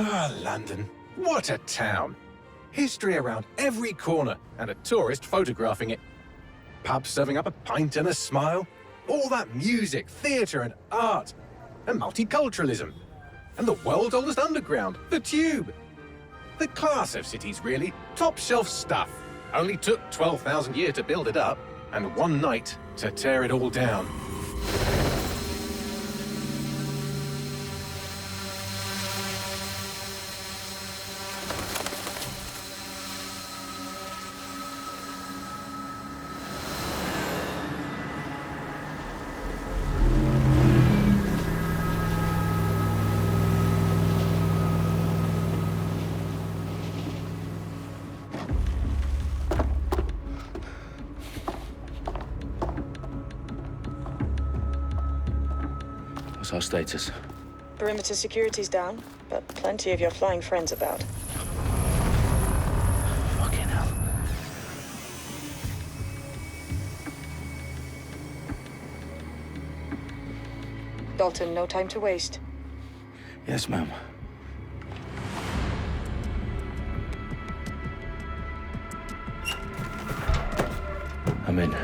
Ah, London. What a town. History around every corner, and a tourist photographing it. Pubs serving up a pint and a smile. All that music, theatre and art. And multiculturalism. And the world's oldest underground, the Tube. The class of cities, really. Top shelf stuff. Only took 12,000 years to build it up, and one night to tear it all down. What's our status? Perimeter security's down, but plenty of your flying friends about. Fucking hell. Dalton, no time to waste. Yes, ma'am. I'm in.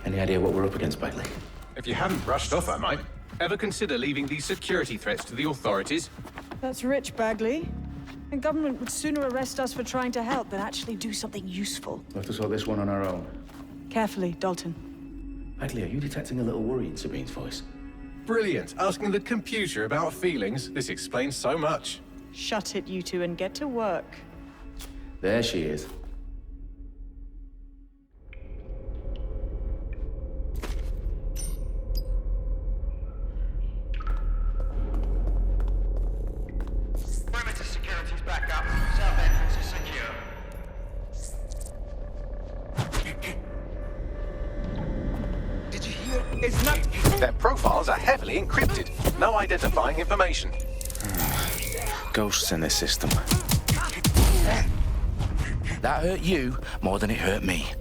Any idea what we're up against, Bagley? If you hadn't brushed off, I might. Ever consider leaving these security threats to the authorities? That's rich, Bagley. The government would sooner arrest us for trying to help than actually do something useful. We'll have to sort this one on our own. Carefully, Dalton. Bagley, are you detecting a little worry in Sabine's voice? Brilliant. Asking the computer about feelings. This explains so much. Shut it, you two, and get to work. There she is. Perimeter security's back up. South entrance is secure. Did you hear? It's not. Their profiles are heavily encrypted. No identifying information. Ghosts in this system. That hurt you more than it hurt me.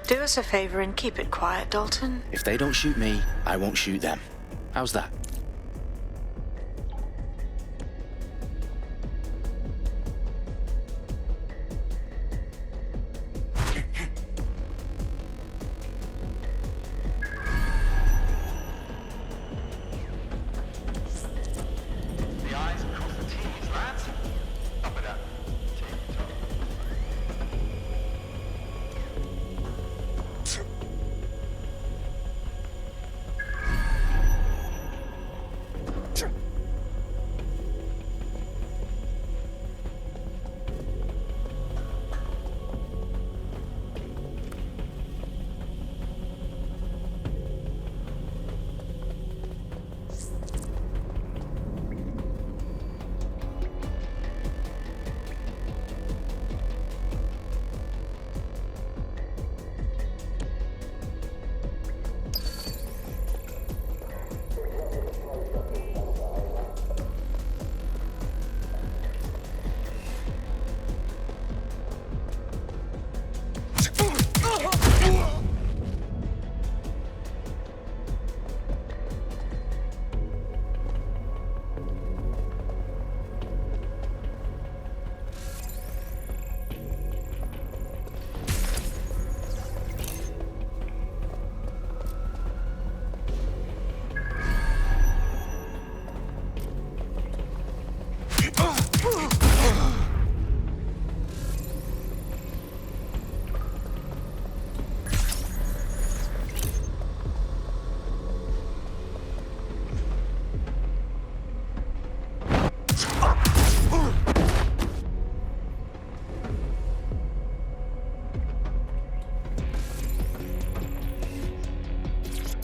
Do us a favor and keep it quiet, Dalton. If they don't shoot me, I won't shoot them. How's that? The eyes across the T's, lads. Up with that. Tick-tock.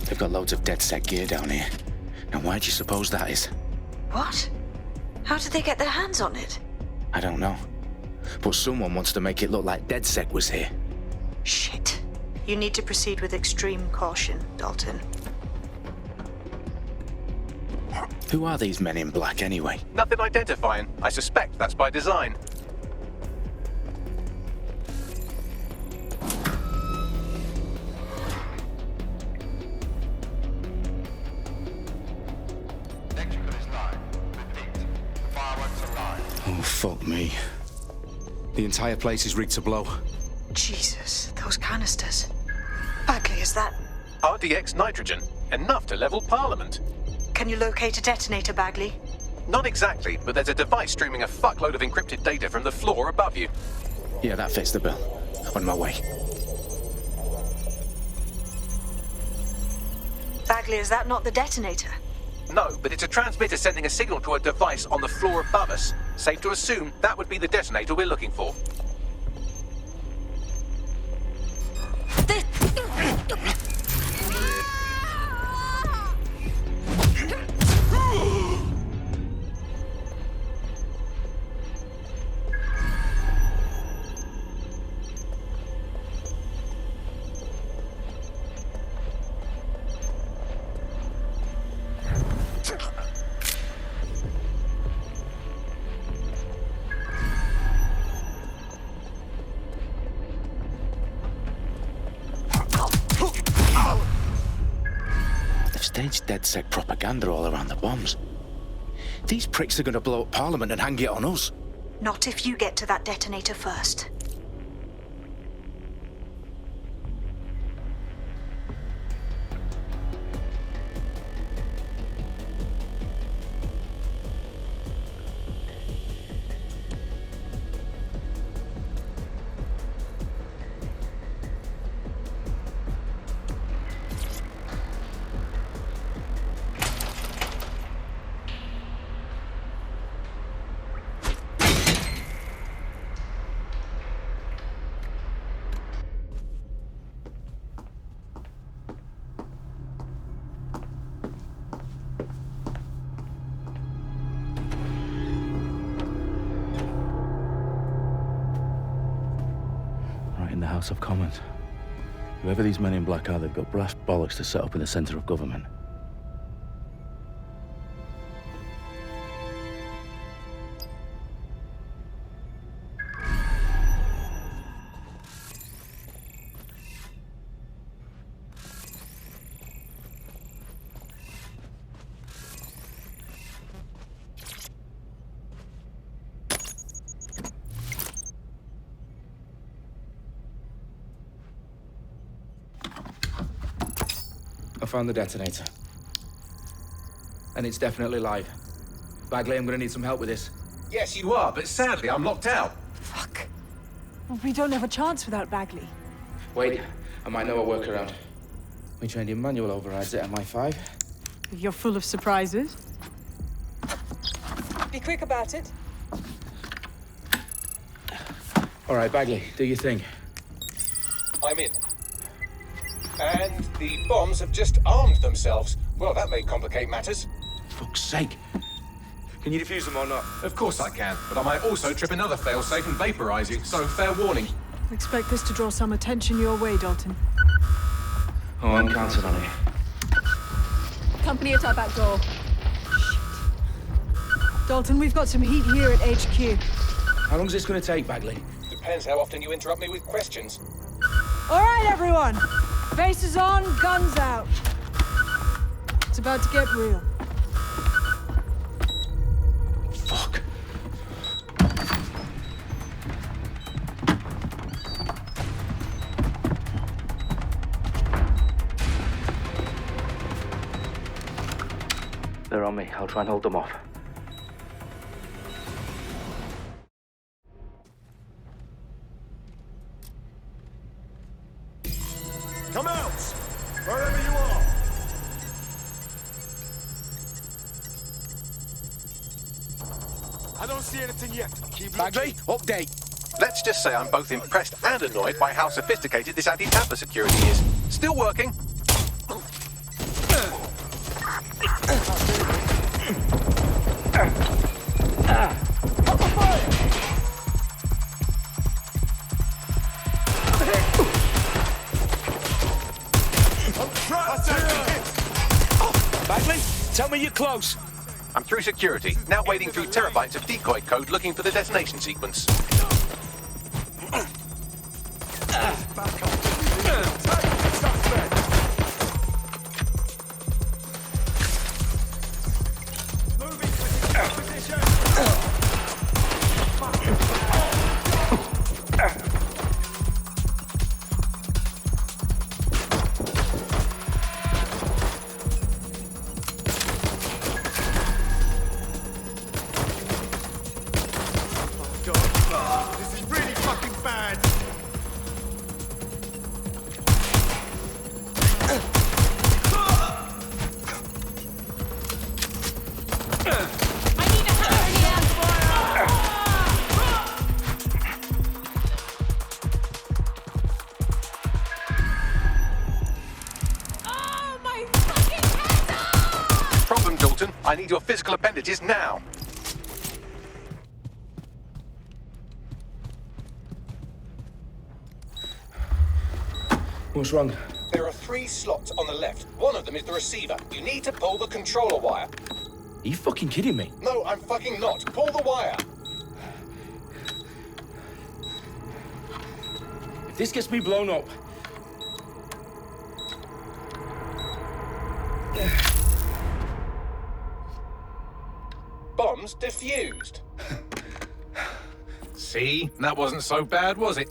They've got loads of DedSec gear down here. Now why do you suppose that is? What? How did they get their hands on it? I don't know. But someone wants to make it look like DedSec was here. Shit. You need to proceed with extreme caution, Dalton. Who are these men in black anyway? Nothing identifying. I suspect that's by design. Fuck me. The entire place is rigged to blow. Jesus, those canisters. Bagley, is that... RDX nitrogen, enough to level Parliament. Can you locate a detonator, Bagley? Not exactly, but there's a device streaming a fuckload of encrypted data from the floor above you. Yeah, that fits the bill. On my way. Bagley, is that not the detonator? No, but it's a transmitter sending a signal to a device on the floor above us. Safe to assume that would be the detonator we're looking for. Staged DedSec propaganda all around the bombs. These pricks are gonna blow up Parliament and hang it on us. Not if you get to that detonator first. In the House of Commons. Whoever these men in black are, they've got brass bollocks to set up in the centre of government. I found the detonator. And it's definitely live. Bagley, I'm gonna need some help with this. Yes, you are, but sadly I'm locked out. Fuck. We don't have a chance without Bagley. Wait, I might know a workaround. We trained in manual overrides at MI5. You're full of surprises. Be quick about it. All right, Bagley, do your thing. I'm in. And the bombs have just armed themselves. Well, that may complicate matters. Fuck's sake. Can you defuse them or not? Of course I can, but I might also trip another failsafe and vaporize you, so fair warning. Expect this to draw some attention your way, Dalton. Oh, I'm counting on it. Company at our back door. Dalton, we've got some heat here at HQ. How long's this gonna take, Bagley? Depends how often you interrupt me with questions. All right, everyone. Faces on, guns out. It's about to get real. Fuck. They're on me. I'll try and hold them off. Come out! Wherever you are! I don't see anything yet. Keep Bagley, update. Let's just say I'm both impressed and annoyed by how sophisticated this anti-tamper security is. Still working. Bagley, tell me you're close. I'm through security, now wading through terabytes of decoy code looking for the detonation sequence. Dalton. I need your physical appendages now. What's wrong? There are 3 slots on the left. One of them is the receiver. You need to pull the controller wire. Are you fucking kidding me? No, I'm fucking not. Pull the wire. If this gets me blown up... Bombs defused. See? That wasn't so bad, was it?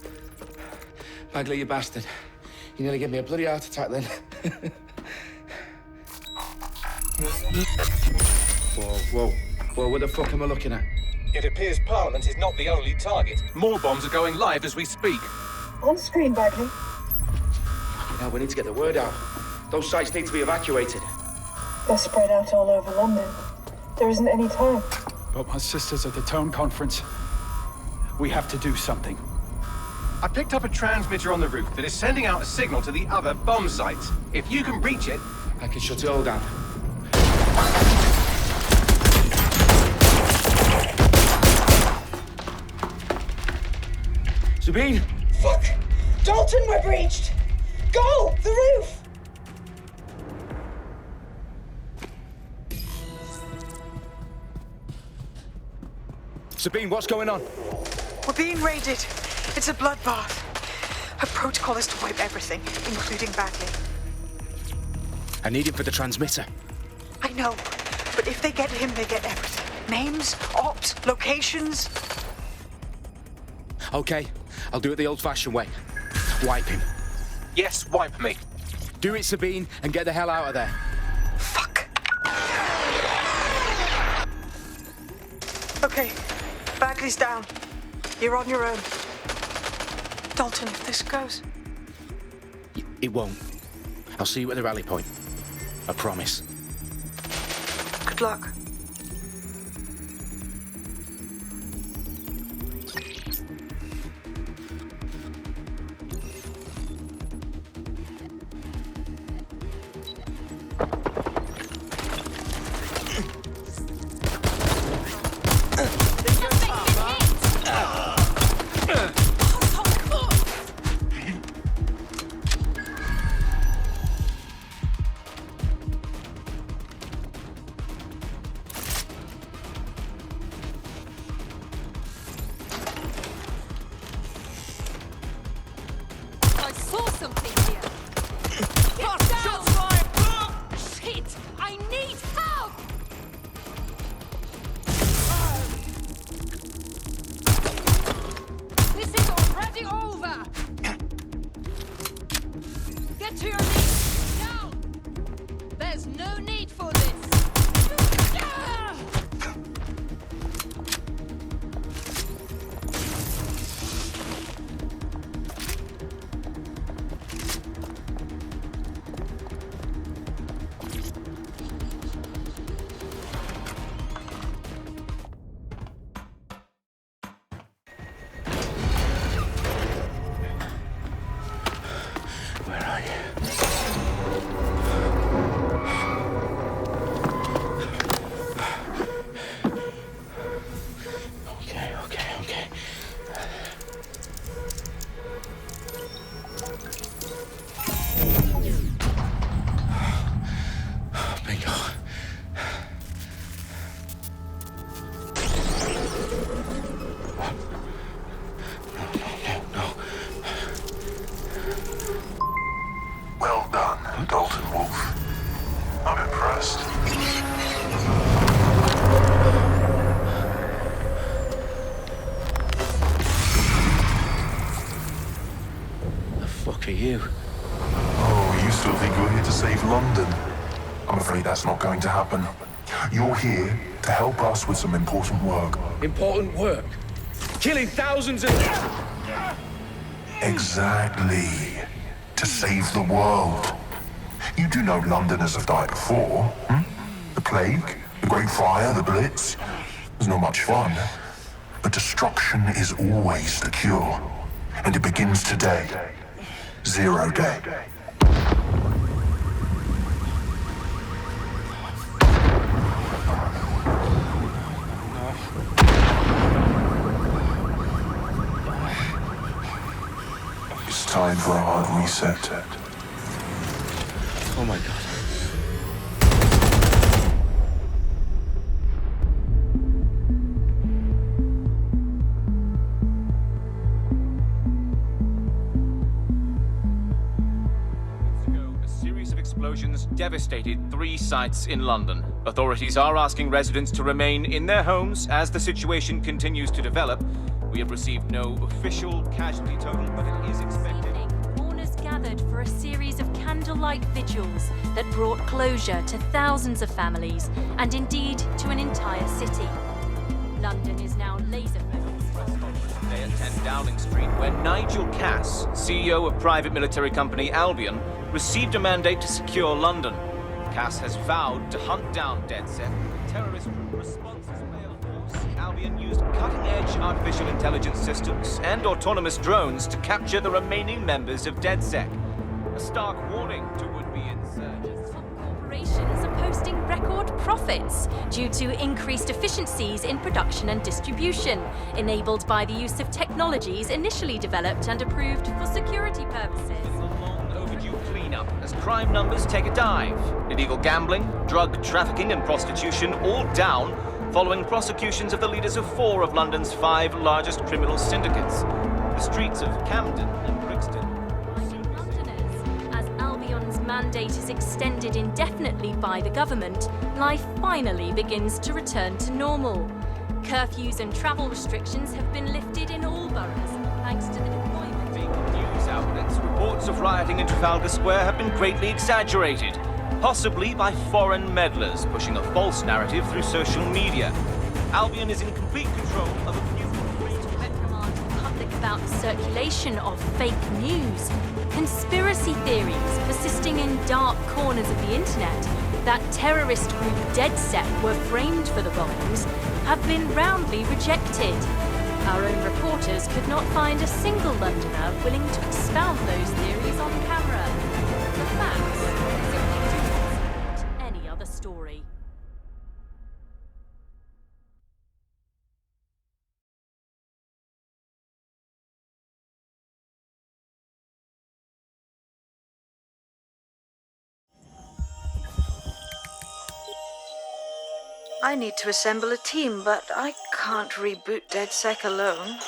Bagley, you bastard. You nearly gave me a bloody heart attack then. Whoa, what the fuck am I looking at? It appears Parliament is not the only target. More bombs are going live as we speak. On screen, Bagley. Now we need to get the word out. Those sites need to be evacuated. They're spread out all over London. There isn't any time. But my sister's at the town conference. We have to do something. I picked up a transmitter on the roof that is sending out a signal to the other bomb sites. If you can reach it... I can shut it all down. Sabine! Fuck! Dalton, we're breached! Go! The roof! Sabine, what's going on? We're being raided. It's a bloodbath. Her protocol is to wipe everything, including Bagley. I need him for the transmitter. I know, but if they get him, they get everything. Names, ops, locations. Okay, I'll do it the old-fashioned way. Wipe him. Yes, wipe me. Do it, Sabine, and get the hell out of there. Fuck. Okay, Bagley's down. You're on your own. Dalton, if this goes... It won't. I'll see you at the rally point. I promise. Good luck. I saw something here. Get down! Shit! I need help! This is already over! Get to your knees! Now! There's no need for this! Where are you? Okay. Bingo. No. Well done, Dalton Wolf. I'm impressed. The fuck are you? Oh, you still think you're here to save London? I'm afraid that's not going to happen. You're here to help us with some important work. Important work. Killing thousands of... Exactly. To save the world. You do know Londoners have died before, hmm? The plague, the Great Fire, the Blitz. It was not much fun. But destruction is always the cure. And it begins today. 0 day. time for a hard reset. Oh my God. A series of explosions devastated 3 sites in London. Authorities are asking residents to remain in their homes as the situation continues to develop. We have received no official casualty total, but it is expected. Mourners gathered for a series of candlelight vigils that brought closure to thousands of families and indeed to an entire city. London is now laser-focused. Today at 10 Downing Street, where Nigel Cass, CEO of private military company Albion, received a mandate to secure London. Cass has vowed to hunt down DedSec. Terrorist responses failed. Albion used cutting-edge artificial intelligence systems and autonomous drones to capture the remaining members of DedSec. A stark warning to would-be insurgents. Top corporations are posting record profits due to increased efficiencies in production and distribution, enabled by the use of technologies initially developed and approved for security purposes. Cleanup as crime numbers take a dive. Illegal gambling, drug trafficking and prostitution all down following prosecutions of the leaders of 4 of London's 5 largest criminal syndicates. The streets of Camden and Brixton. Londoners, as Albion's mandate is extended indefinitely by the government, life finally begins to return to normal. Curfews and travel restrictions have been lifted in all boroughs thanks to the deployment. News outlets, reports of rioting in Trafalgar Square have been greatly exaggerated, possibly by foreign meddlers pushing a false narrative through social media. Albion is in complete control of a new reprimand the public about the circulation of fake news, conspiracy theories persisting in dark corners of the internet that terrorist group DedSec were framed for the bombings have been roundly rejected. Our own reporters could not find a single Londoner willing to expound those theories on camera. The facts simply do not support any other story. I need to assemble a team, but I can't reboot DedSec alone.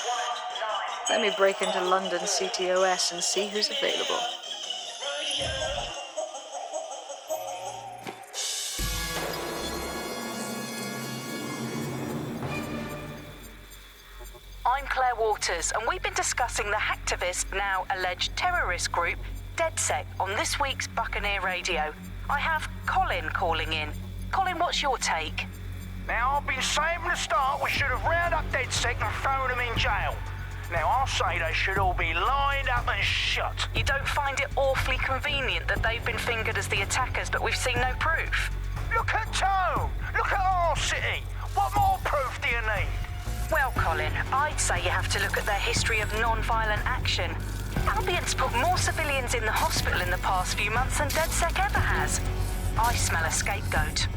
Let me break into London CTOS and see who's available. I'm Claire Waters, and we've been discussing the hacktivist, now alleged terrorist group, DedSec, on this week's Buccaneer Radio. I have Colin calling in. Colin, what's your take? Now, I've been saying from the start we should have rounded up DedSec and thrown them in jail. Now, I'll say they should all be lined up and shot. You don't find it awfully convenient that they've been fingered as the attackers, but we've seen no proof? Look at Tone! Look at our city! What more proof do you need? Well, Colin, I'd say you have to look at their history of non-violent action. Albion's put more civilians in the hospital in the past few months than DedSec ever has. I smell a scapegoat.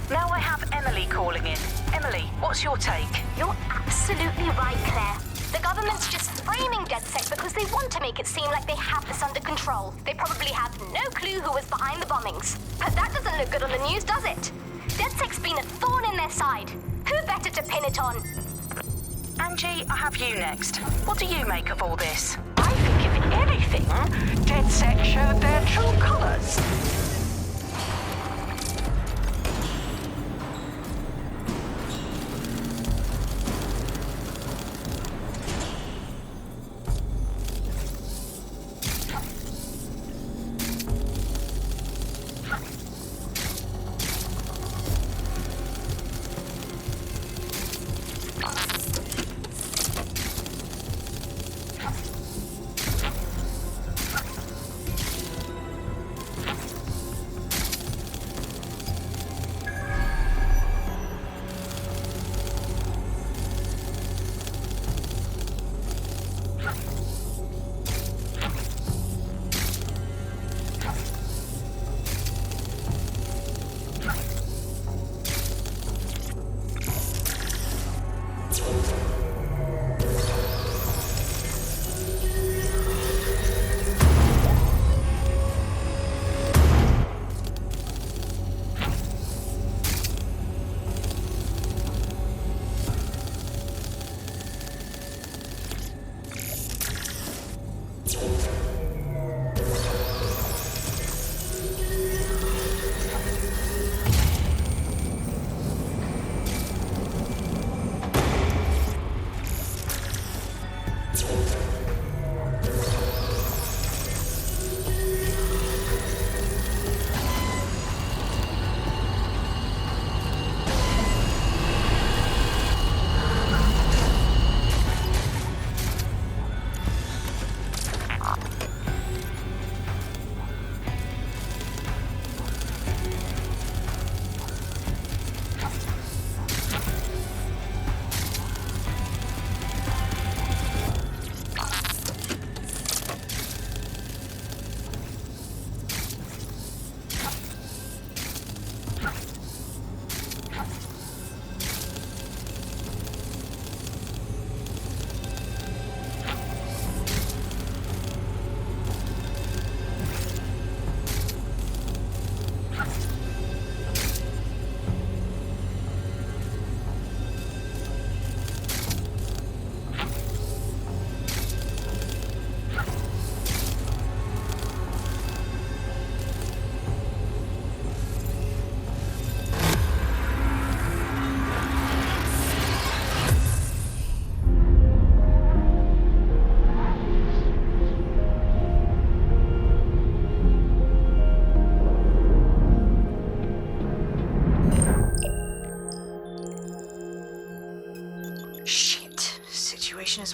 Now I have Emily calling in. Emily, what's your take? You're absolutely right, Claire. The government's just framing DedSec because they want to make it seem like they have this under control. They probably have no clue who was behind the bombings. But that doesn't look good on the news, does it? DedSec's been a thorn in their side. Who better to pin it on? Angie, I have you next. What do you make of all this? I think if anything, DedSec showed their true colours.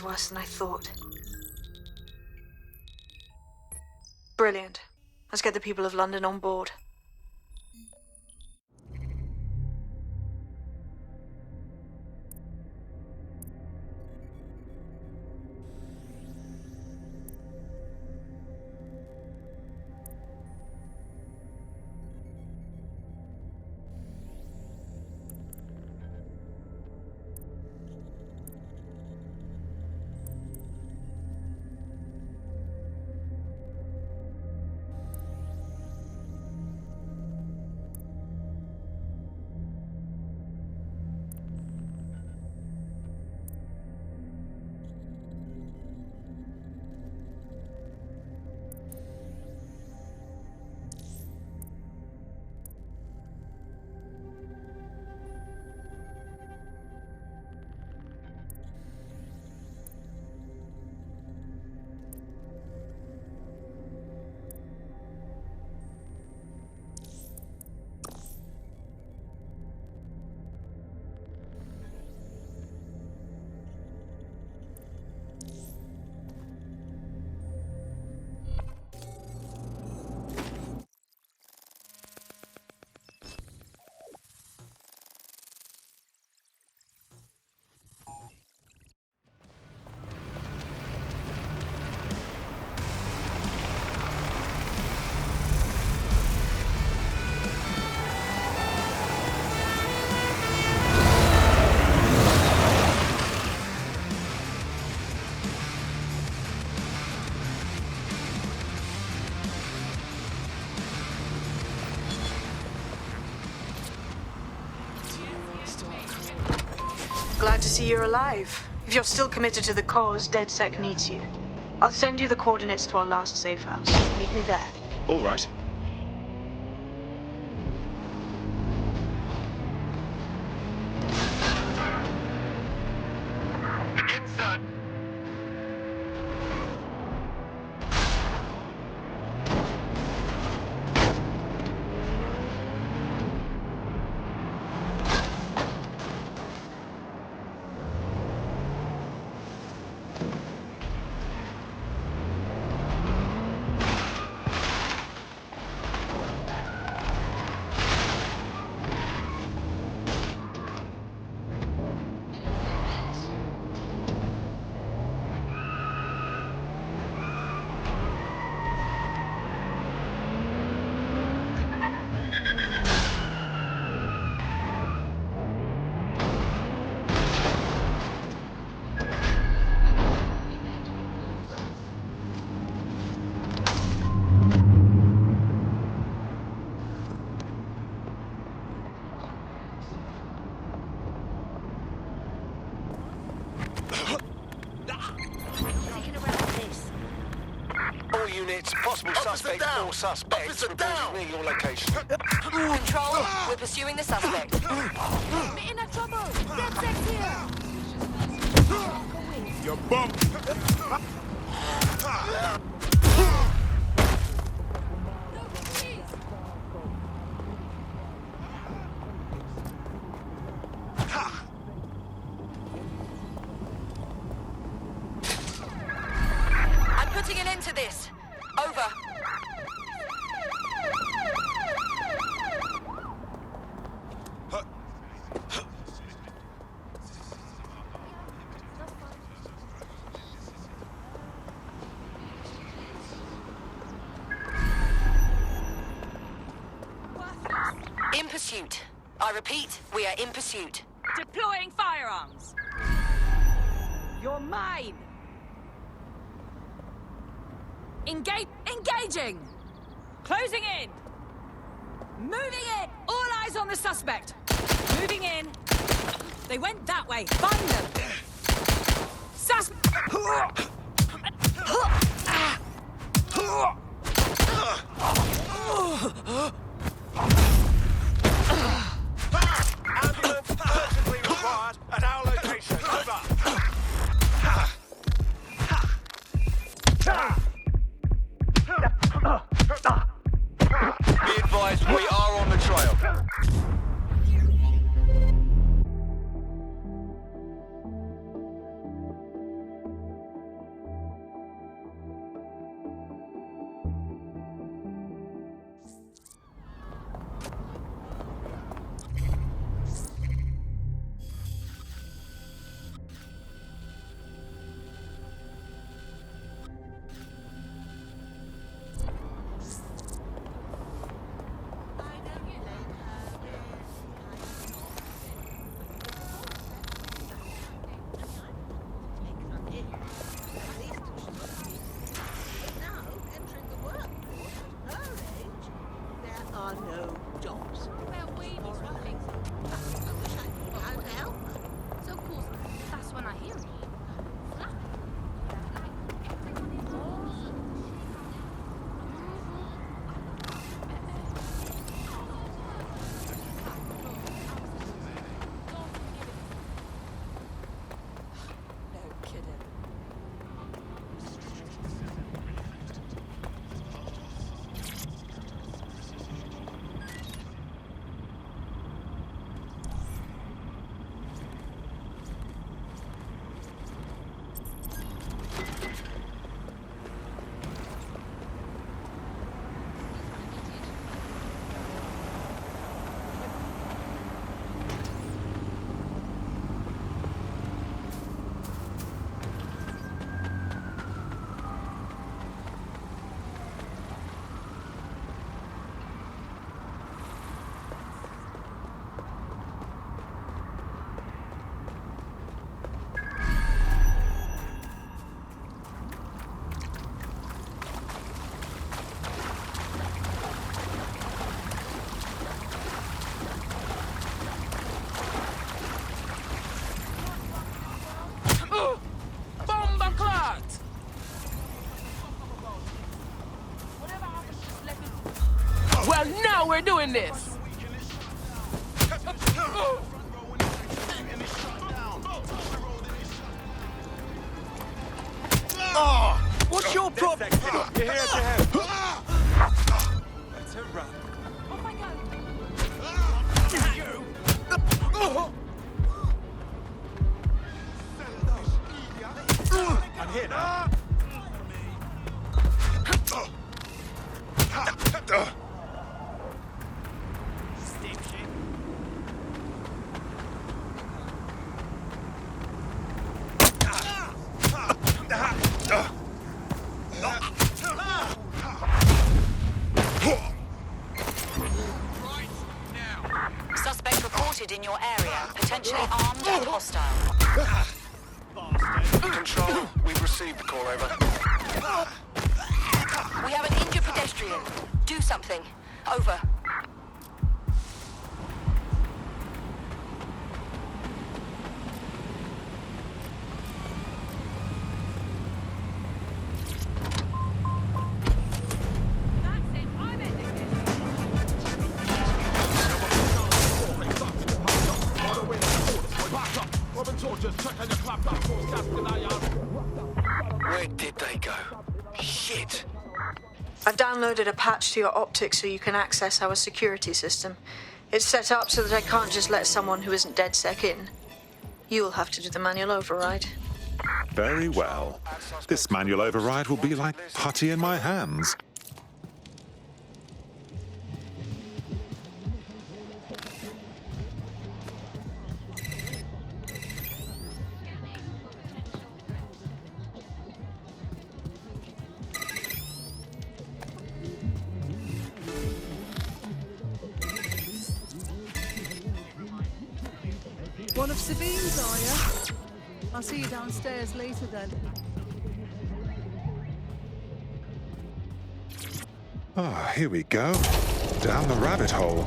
was worse than I thought. Brilliant. Let's get the people of London on board. Glad to see you're alive. If you're still committed to the cause, DedSec needs you. I'll send you the coordinates to our last safe house. Meet me there. All right. Possible suspect or suspects reported near your location. Control, we're pursuing the suspect. In a trouble! DedSec's here! You're bumped. I'm putting an end to this. Over. In pursuit. I repeat, we are in pursuit. Deploying firearms. You're mine. Engaging! Closing in! Moving in! All eyes on the suspect! Moving in! They went that way! Find them! Ambulance urgently required at our location. Over. Be advised, we are on the trail. no jobs. So of course, that's when I hear it. No kidding. Well, now we're doing this! What's your problem? You're here to help. That's a wrap. Off I go. I'm here now. Suspect reported in your area, potentially armed and hostile. Control, we've received the call, over. We have an injured pedestrian. Do something. Over. Where did they go? Shit. I've downloaded a patch to your optics so you can access our security system. It's set up so that I can't just let someone who isn't DedSec in. You'll have to do the manual override. Very well. This manual override will be like putty in my hands. One of Sabine's, are you? I'll see you downstairs later then. Ah, here we go. Down the rabbit hole.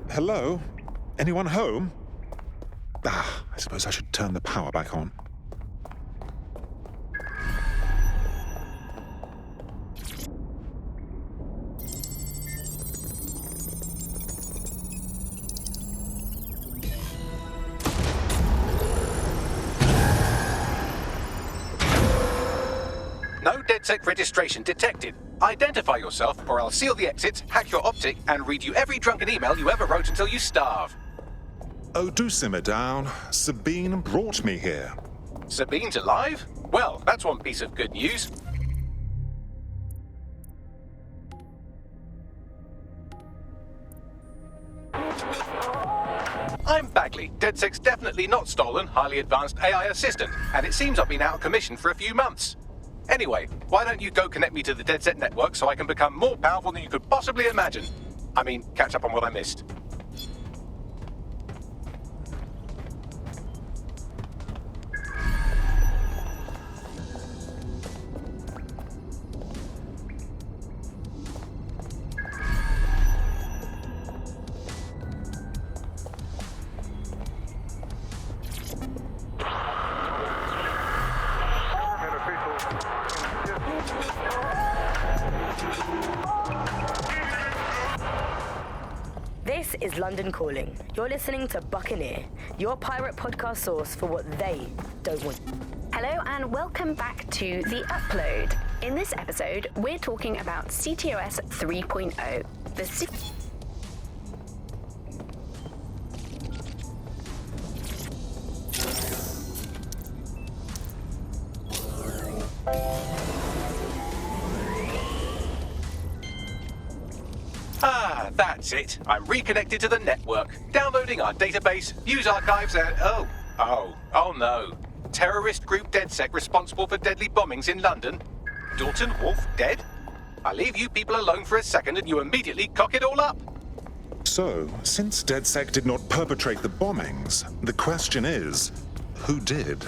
Hello? Anyone home? Ah, I suppose I should turn the power back on. No DedSec registration detected. Identify yourself, or I'll seal the exits, hack your optic, and read you every drunken email you ever wrote until you starve. Oh, do simmer down. Sabine brought me here. Sabine's alive? Well, that's one piece of good news. I'm Bagley. DedSec's definitely not stolen, highly advanced AI assistant, and it seems I've been out of commission for a few months. Anyway, why don't you go connect me to the DedSec network so I can become more powerful than you could possibly imagine? I mean, catch up on what I missed. This is London Calling. You're listening to Buccaneer, your pirate podcast source for what they don't want. Hello and welcome back to The Upload. In this episode, we're talking about CTOS 3.0. Ah, that's it. I'm reconnected to the network, downloading our database, news archives, and oh no. Terrorist group DedSec responsible for deadly bombings in London. Dalton Wolf dead? I leave you people alone for a second and you immediately cock it all up. So, since DedSec did not perpetrate the bombings, the question is, who did?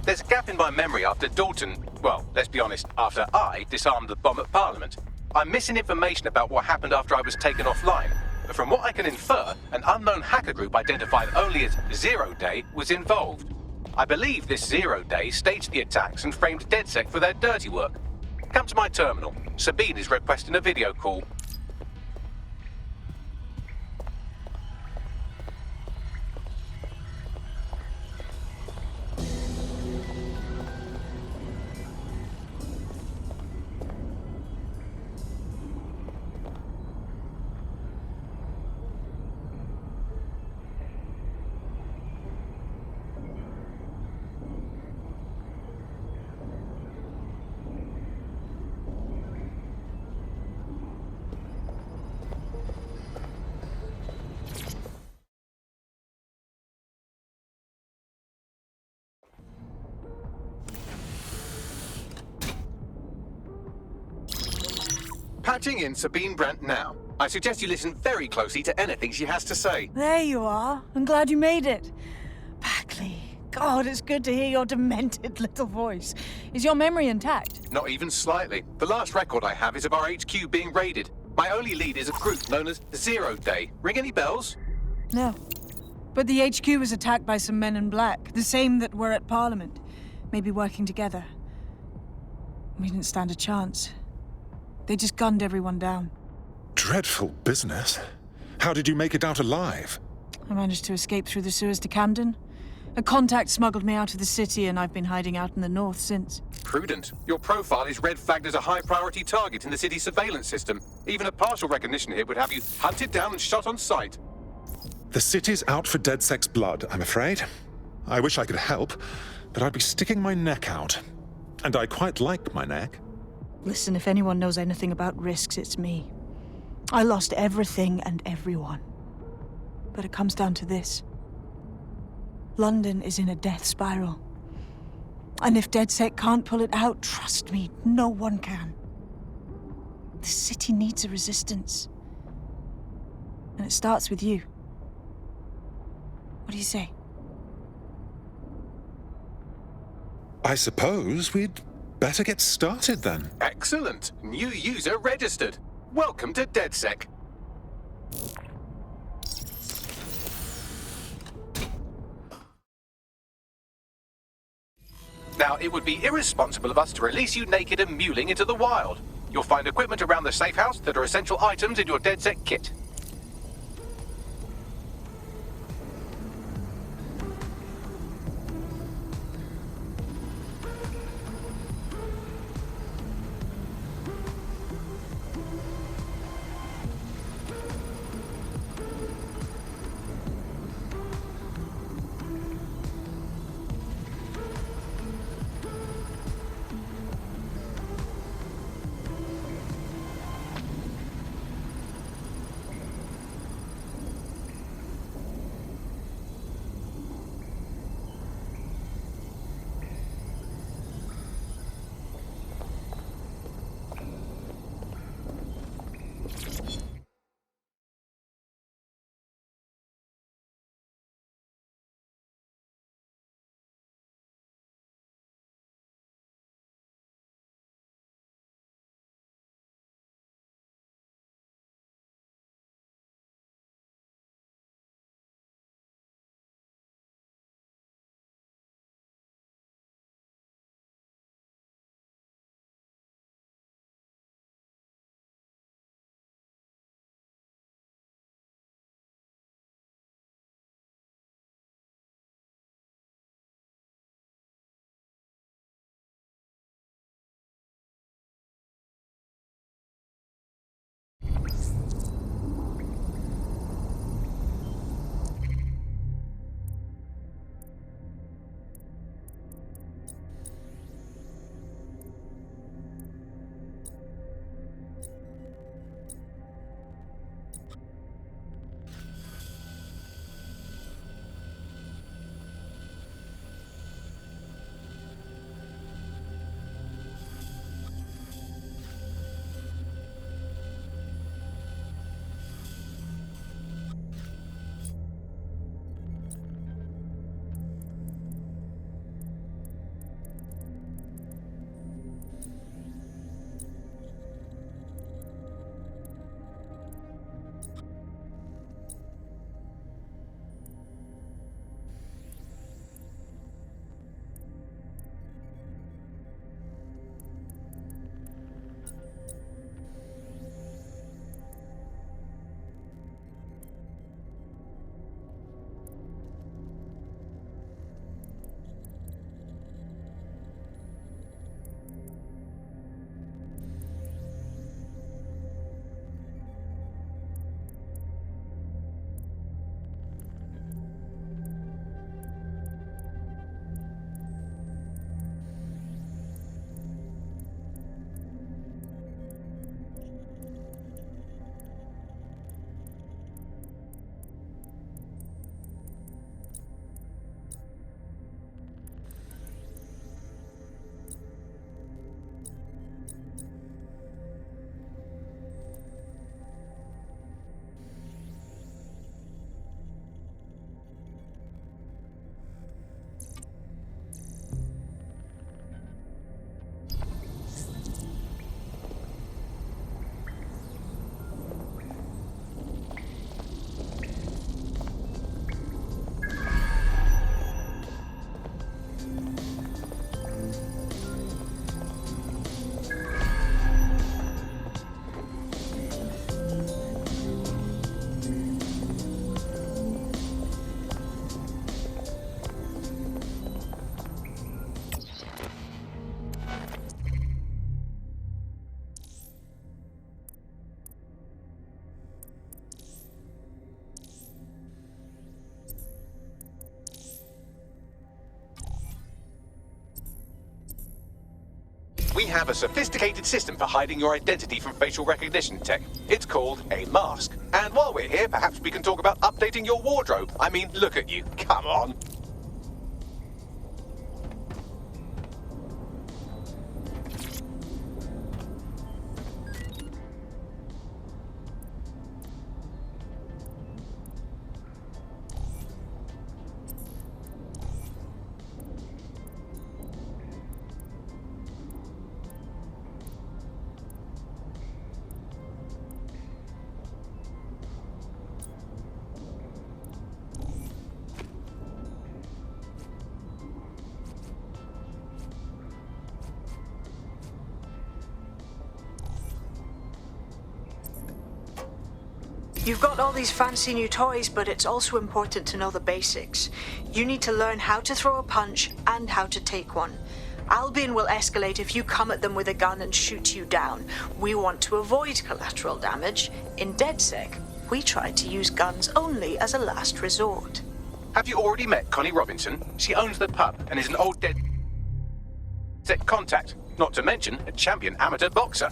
There's a gap in my memory after Dalton, well, let's be honest, after I disarmed the bomb at Parliament. I'm missing information about what happened after I was taken offline, but from what I can infer, an unknown hacker group identified only as Zero Day was involved. I believe this Zero Day staged the attacks and framed DedSec for their dirty work. Come to my terminal. Sabine is requesting a video call. Patching in Sabine Brandt now. I suggest you listen very closely to anything she has to say. There you are. I'm glad you made it. Bagley. God, it's good to hear your demented little voice. Is your memory intact? Not even slightly. The last record I have is of our HQ being raided. My only lead is a group known as Zero Day. Ring any bells? No. But the HQ was attacked by some men in black, the same that were at Parliament. Maybe working together. We didn't stand a chance. They just gunned everyone down. Dreadful business. How did you make it out alive? I managed to escape through the sewers to Camden. A contact smuggled me out of the city and I've been hiding out in the north since. Prudent. Your profile is red flagged as a high-priority target in the city's surveillance system. Even a partial recognition here would have you hunted down and shot on sight. The city's out for DedSec's blood, I'm afraid. I wish I could help, but I'd be sticking my neck out. And I quite like my neck. Listen, if anyone knows anything about risks, it's me. I lost everything and everyone. But it comes down to this. London is in a death spiral. And if DedSec can't pull it out, trust me, no one can. The city needs a resistance. And it starts with you. What do you say? I suppose we'd better get started then. Excellent. New user registered. Welcome to DedSec. Now, it would be irresponsible of us to release you naked and mewling into the wild. You'll find equipment around the safe house that are essential items in your DedSec kit. we have a sophisticated system for hiding your identity from facial recognition tech. It's called a mask. And while we're here, perhaps we can talk about updating your wardrobe. I mean, look at you. Come on. You've got all these fancy new toys, but it's also important to know the basics. You need to learn how to throw a punch and how to take one. Albion will escalate if you come at them with a gun and shoot you down. We want to avoid collateral damage. In DedSec, we try to use guns only as a last resort. Have you already met Connie Robinson? She owns the pub and is an old DedSec contact, not to mention a champion amateur boxer.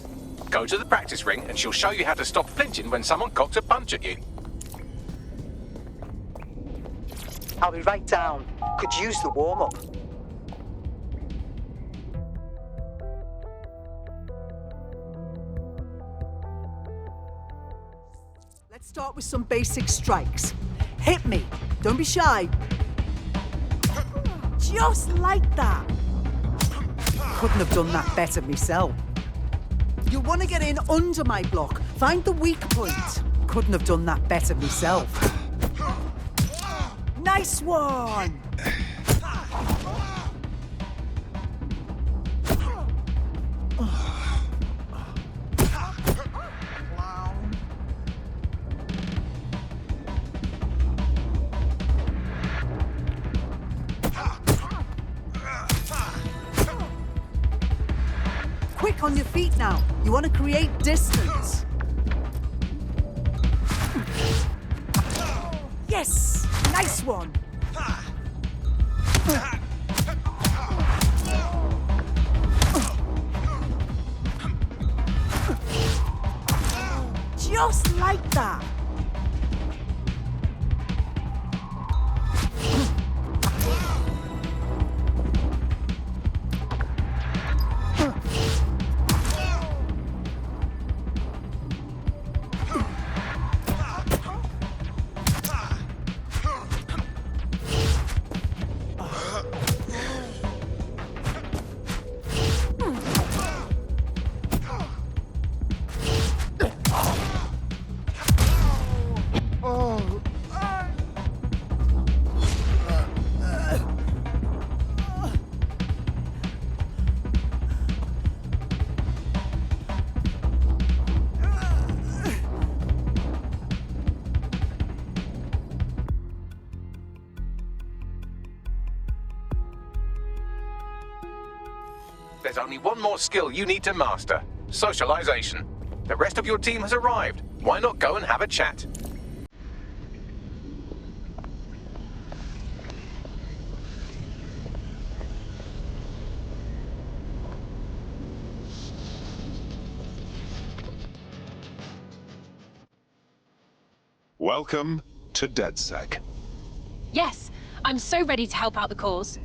Go to the practice ring and she'll show you how to stop flinching when someone cocks a punch at you. I'll be right down. Could use the warm-up. Let's start with some basic strikes. Hit me. Don't be shy. Just like that. Couldn't have done that better myself. You want to get in under my block. Find the weak point. Couldn't have done that better myself. Nice one! Quick on your feet now. You want to create distance. Yes! Nice one! Just like that. There's only one more skill you need to master: socialization. The rest of your team has arrived. Why not go and have a chat? Welcome to DedSec. Yes, I'm so ready to help out the cause.